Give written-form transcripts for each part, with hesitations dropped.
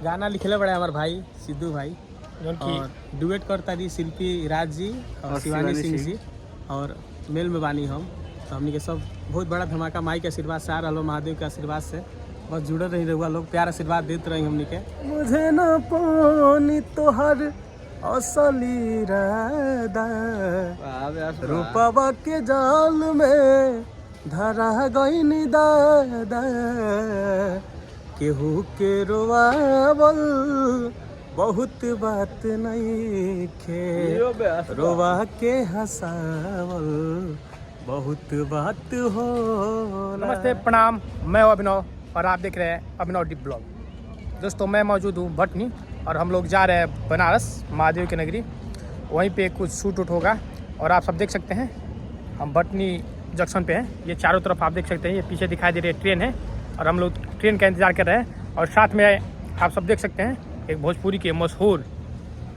गाना लिखले बड़े हमारे भाई सिद्धू भाई और डुएट करता रही शिल्पी राज जी और शिवानी सिंह जी और मेल में बानी हम तो हमने के सब बहुत बड़ा धमाका माई के आशीर्वाद से आ रहा महादेव के आशीर्वाद से बस जुड़े रही रहुआ लोग प्यार आशीर्वाद देते रही हमने के। मुझे न पानी तोहर असली रूपवा के जाल में धरा गई दादा केहू के रोवावल बहुत बात नहीं खे रोवा के हंसावल बहुत बात हो। नमस्ते, प्रणाम। मैं अभिनव और आप देख रहे हैं अभिनव डिप ब्लॉग। दोस्तों, मैं मौजूद हूँ भटनी और हम लोग जा रहे हैं बनारस महादेव की नगरी। वहीं पे कुछ शूट उट होगा और आप सब देख सकते हैं हम भटनी जंक्शन पे हैं। ये चारों तरफ आप देख सकते हैं, ये पीछे दिखाई दे रही है ट्रेन है और हम लोग ट्रेन का इंतज़ार कर रहे हैं। और साथ में आप सब देख सकते हैं एक भोजपुरी के मशहूर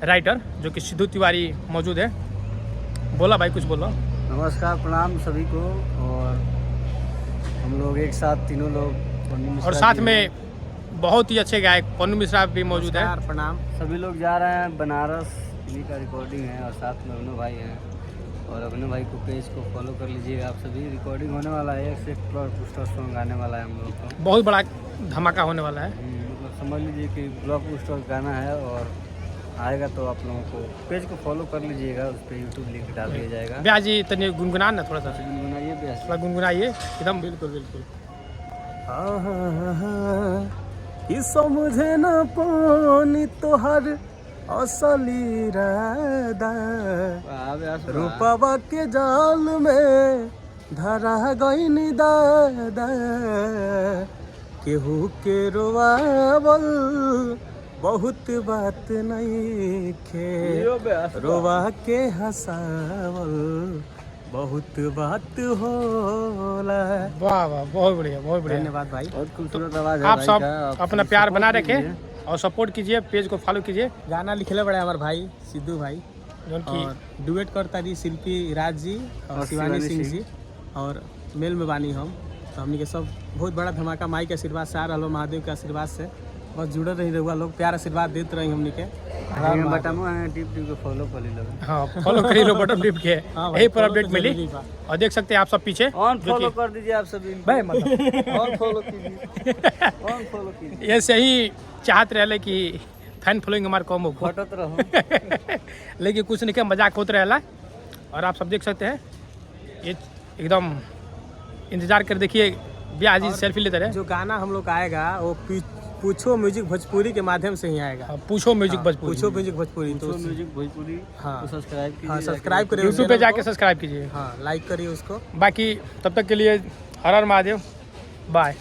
राइटर जो कि सिद्धू तिवारी मौजूद है। बोला भाई, कुछ बोलो। नमस्कार, प्रणाम सभी को। और हम लोग एक साथ तीनों लोग और साथ में बहुत ही अच्छे गायक पन्नू मिश्रा भी मौजूद है। प्रणाम। सभी लोग जा रहे हैं बनारस, इन्हीं का रिकॉर्डिंग है और साथ में अभिनव भाई हैं। और अभिनव भाई को पेज को फॉलो कर लीजिएगा आप सभी। रिकॉर्डिंग होने वाला है, एक से एक पोस्टर सॉन्ग आने वाला है हम लोग को। बहुत बड़ा धमाका होने वाला है। मतलब समझ लीजिए कि ब्लॉक पोस्टर गाना है और आएगा तो आप लोगों को पेज को फॉलो कर लीजिएगा। उस पर यूट्यूब लिंक डाल दिया जाएगा। ब्याह जी तने गुनगुना ना थोड़ा सा गुनगुनाइए बेस्ट, थोड़ा गुनगुनाइए एकदम। बिल्कुल बिल्कुल। कि समझे न पानी तोहर असली रूपवा के जाल में धरा गई दादा केहू के रोवावल बहुत बात नहीं खे रोवा के हंसावल बहुत बात होला। वाह वाह, बहुत बढ़िया, बहुत बढ़िया। धन्यवाद भाई। बहुत खूबसूरत आवाज़ है आप भाई सब का। अपना प्यार बना रखें और सपोर्ट कीजिए, पेज को फॉलो कीजिए। गाना लिखले बड़े हमारे भाई सिद्धू भाई और डुएट करता रही शिल्पी राज जी और शिवानी सिंह जी और मेल में बानी हम तो हमने के सब बहुत बड़ा धमाका माई के आशीर्वाद से आ रहा महादेव के आशीर्वाद से बस जुड़े रही रहुआ लोग प्यार आशीर्वाद देते रही हमने के। बटन टिप को फॉलो कर लो। हाँ, फॉलो कर लो बटन टिप के, यही पर अपडेट मिली। और देख सकते हैं आप सब पीछे ऑन फॉलो कर दीजिए आप सभी भाई, मतलब ऑन फॉलो कीजिए, ऑन फॉलो कीजिए। ऐसे ही चाहते रहे कि फैन फॉलोइंग हमारे कम हो फटत रहो लेकिन कुछ नहीं, मजाक होते रहेला। और आप सब देख सकते हैं ये एकदम इंतजार कर देखिए। ब्याह जी सेल्फी लेते रहे। जो गाना हम लोग आएगा वो पूछो म्यूजिक भोजपुरी के माध्यम से ही आएगा। पूछो म्यूजिक भोजपुरी, पूछो म्यूजिक भोजपुरी तो म्यूजिक भोजपुरी। हाँ, तो सब्सक्राइब कीजिए। हाँ, सब्सक्राइब करिए यूट्यूब पे जाके सब्सक्राइब कीजिए। हाँ, लाइक करिए उसको। बाकी तब तक के लिए हर हर महादेव, बाय।